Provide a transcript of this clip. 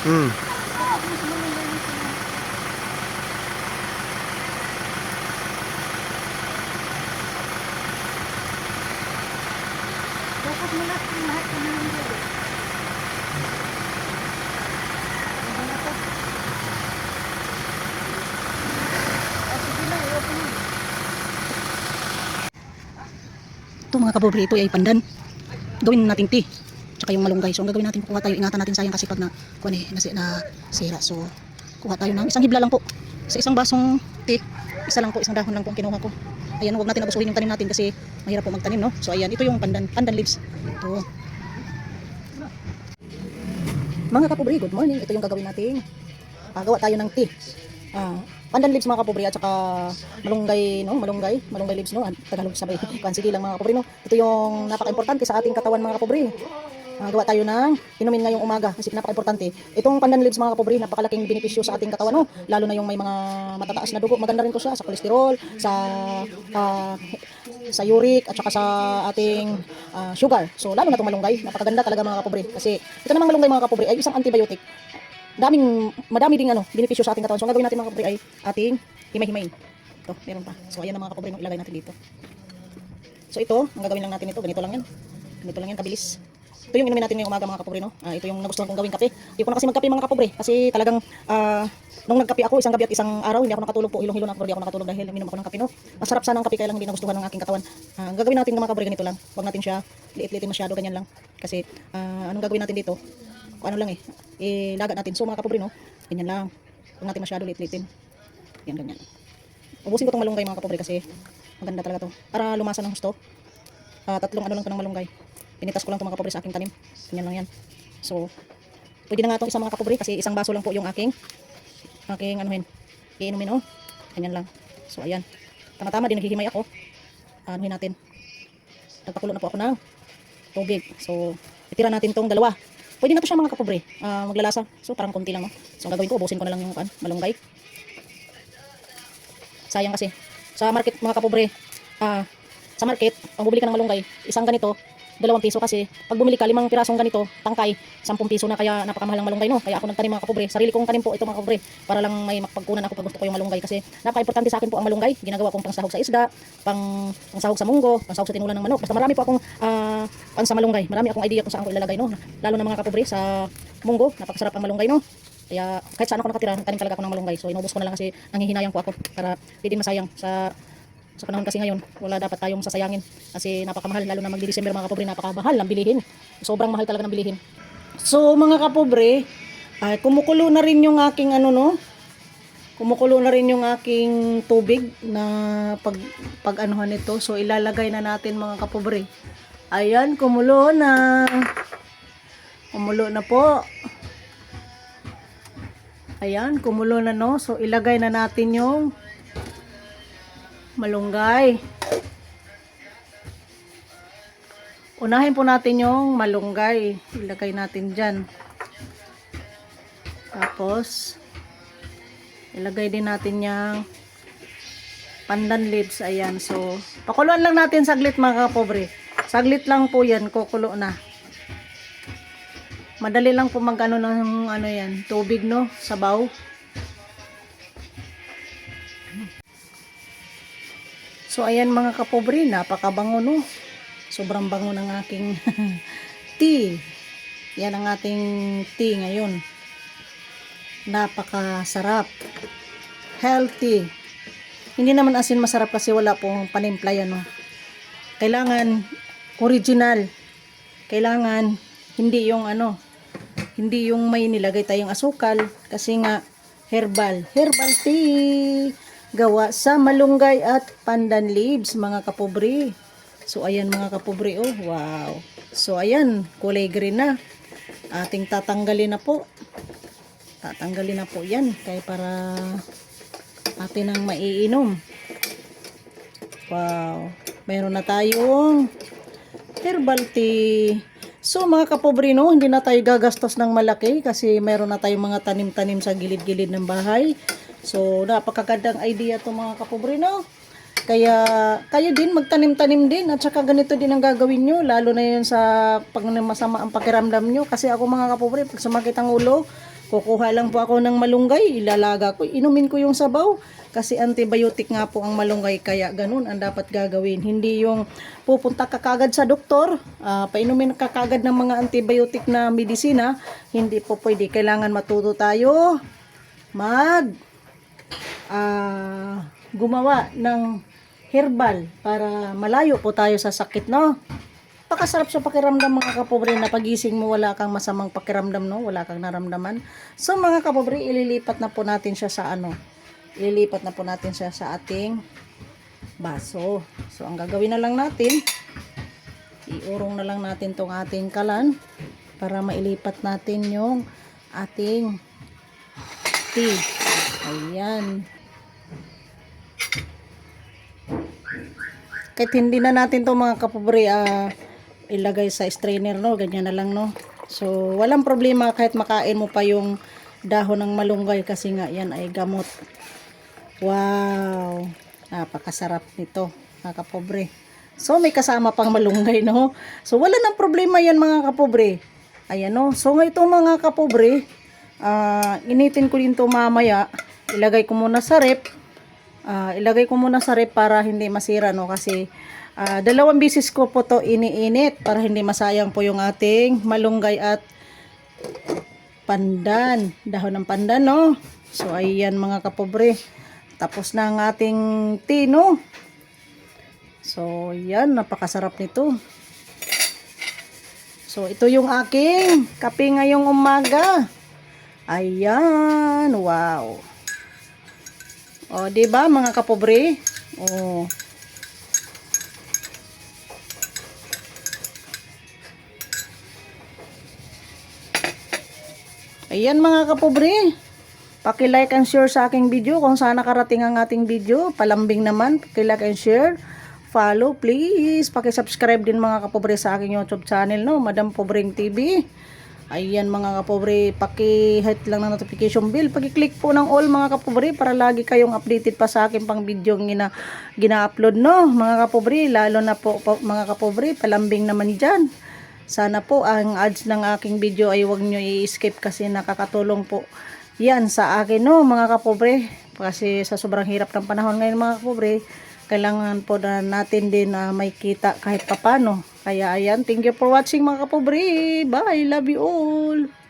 Hmm. Dapat mo lahat ng mga ito mga kapobre, ito ay pandan. Gawin natin tea. Tsaka yung malunggay. So ang gagawin natin, kuha tayo, ingatan natin sayang kasi pag na sira. So kuha tayo ng isang hibla lang po. Sa isang basong tea, isa lang po, isang dahon lang po ang kinuha ko. Ayan, huwag natin abusuhin yung tanim natin kasi mahirap po magtanim, no? So ayan, ito yung pandan leaves. Ito. Mga kapobre, good morning. Ito yung gagawin natin. Gawa tayo ng tea. Pandan leaves mga kapobre at saka malunggay, no? Malunggay leaves, no? Tagalog sabay. Sige lang mga kapobre, no? Ito yung napaka-importante sa ating katawan mga kapobre. Gawa tayo ng inumin ngayong umaga kasi napaka-importante. Itong pandan leaves mga kapobre, napakalaking benepisyo sa ating katawan, no? Lalo na yung may mga matataas na dugo. Maganda rin to siya sa kolesterol, sa uric at saka sa ating sugar. So lalo na itong malunggay, napakaganda talaga mga kapobre. Kasi ito namang malunggay mga kapobre ay isang antibiotic. Madami ding benepisyo sa ating katawan. So ang gagawin natin mga kapobre ay ating himay-himayin. Ito, meron pa. So ayan ang mga kapobre, ilagay natin dito. So ito, ang gagawin lang natin ito, ganito lang yan, kabilis. Ito yung inumin natin ngayong umaga mga kapobre, no? Ito yung nagustuhan kong gawing kape. Hindi ko na kasi magkape mga kapobre kasi talagang nung nagkape ako isang gabi at isang araw, hindi ako nakatulog po, hilong-hilo na ako, hindi ako nakatulog dahil minom ako ng kape, no? Masarap sana ang kape kaya lang hindi nagustuhan ng aking katawan. Ang gagawin natin mga kapobre ganito lang. Huwag natin siya liit-liitin masyado, ganyan lang. Kasi anong gagawin natin dito? Ano lang ilagat natin. So mga kapobre, no? Ganyan lang. Huwag natin masyado liit-liitin. Yan, ganyan. Ubusin ko tong malunggay mga kapobre kasi maganda talaga to. Para lumasa ng gusto. Tatlong ano lang to ng malunggay. Pinitas ko lang to mga kapobre sa aking tanim. Ganyan lang yan. So, pwede na nga itong isang mga kapobre kasi isang baso lang po yung aking iinumin, oh. Ganyan lang. So, ayan. Tama-tama din naghihimay ako. Anuhin natin. Nagpakulo na po ako ng tubig. So, itira natin tong dalawa. Pwede na to siya mga kapobre. Maglalasa. So, parang konti lang, no. So, ang gagawin ko, ubusin ko na lang yung malunggay. Sayang kasi. Sa market mga kapobre, sa market, ang bumili ka ng malunggay, isang ganito, 2 piso kasi pag bumili ka 5 pirasong ganito, tangkay, 10 piso na, kaya napakamahal ng malunggay, no? Kaya ako nagtanim mga kapobre. Sarili kong tanim po ito mga kapobre para lang may makapagkunan ako pag gusto ko yung malunggay kasi napaka-importante sa akin po ang malunggay. Ginagawa kong pangsahog sa isda, pangsahog sa munggo, pangsahog sa tinulan ng manok. Basta marami po akong sa malunggay. Marami akong idea kung saan ko ilalagay, no? Lalo na mga kapobre sa munggo, napakasarap ang malunggay, no? Kaya kahit saan ako nakatira, nagtanim talaga ako ng malunggay. So inubos ko na lang kasi nanghihinayang po ako para hindi masayang sa panahon kasi ngayon. Wala dapat tayong sasayangin kasi napakamahal, lalo na magdi-December mga kapobre, napakamahal ng bilihin. Sobrang mahal talaga ng bilihin. So mga kapobre, kumukulo na rin yung aking kumukulo na rin yung aking tubig na pag-anuhan nito. So ilalagay na natin mga kapobre. Ayan, kumulo na. Kumulo na po. Ayan, kumulo na, no. So ilagay na natin yung malunggay. Unahin po natin yung malunggay. Ilagay natin dyan. Tapos, ilagay din natin yung pandan leaves. Ayan. So, pakuluan lang natin saglit mga kapobre. Saglit lang po yan. Kukulo na. Madali lang po mag-ano ng yan. Tubig, no? Sabaw. So, ayan mga kapobre, napakabango, no? Sobrang bango ng aking tea. Yan ang ating tea ngayon. Napakasarap. Healthy. Hindi naman asin masarap kasi wala pong panimpla yan, no? Kailangan original. Kailangan hindi yung hindi yung may nilagay tayong asukal kasi nga herbal tea. Gawa sa malunggay at pandan leaves mga kapobre. So ayan mga kapobre, oh, wow. So ayan, kulay green na. Ating tatanggalin na po. Tatanggalin na po yan kaya para atin ang maiinom. Wow. Meron na tayong herbal tea. So mga kapobre, no, hindi na tayo gagastos ng malaki kasi meron na tayong mga tanim-tanim sa gilid-gilid ng bahay. So, napakagandang idea to mga kapobre, no? Kaya, kayo din, magtanim-tanim din. At saka ganito din ang gagawin nyo. Lalo na yun sa pag masama ang pakiramdam nyo. Kasi ako mga kapobre, pag sumakit ang ulo, Kukuha lang po ako ng malunggay, ilalaga ko, inumin ko yung sabaw. Kasi antibiotic nga po ang malunggay, kaya ganun ang dapat gagawin. Hindi yung pupunta ka kagad sa doktor, painumin ka kagad ng mga antibiotic na medisina. Hindi po pwede. Kailangan matuto tayo gumawa ng herbal para malayo po tayo sa sakit, no? Pakasarap sa pakiramdam mga kapobre na pagising mo wala kang masamang pakiramdam, no? Wala kang naramdaman. So mga kapobre, ililipat na po natin siya sa ililipat na po natin siya sa ating baso. So ang gagawin na lang natin, iurong na lang natin tong ating kalan para mailipat natin yung ating tea. Ayan. Kahit hindi na natin to mga kapobre ilagay sa strainer, no? Ganyan na lang, no? So walang problema kahit makain mo pa yung dahon ng malunggay kasi nga yan ay gamot. Wow, napakasarap nito mga kapobre. So may kasama pang malunggay, no? So wala nang problema yan mga kapobre. Ayan, no? So ito mga kapobre, initin ko din to mamaya. Ilagay ko muna sa rep. Para hindi masira, no? Kasi dalawang bisis ko po to iniinit para hindi masayang po yung ating malunggay at pandan, dahon ng pandan, no? So ayan mga kapobre, tapos na ang ating tea, no? So yan, napakasarap nito. So ito yung aking kape ngayong umaga. Ayan, wow. O, diba mga kapobre? O. Ayan mga kapobre. Paki-like and share sa aking video kung saan nakarating ang ating video. Palambing naman, paki-like and share. Follow please. Paki-subscribe din mga kapobre sa aking YouTube channel, no? Madam Pobreng TV. Ayan mga kapobre, paki-hit lang ng notification bell. Paki-click po ng all mga kapobre para lagi kayong updated pa sa akin pang video gina-upload, no? Mga kapobre, lalo na po mga kapobre, palambing naman dyan. Sana po ang ads ng aking video ay huwag nyo i-skip kasi nakakatulong po yan sa akin, no mga kapobre. Kasi sa sobrang hirap ng panahon ngayon mga kapobre, kailangan po na natin din may kita kahit papano. Kaya ayan, thank you for watching mga kapobre. Bye, love you all.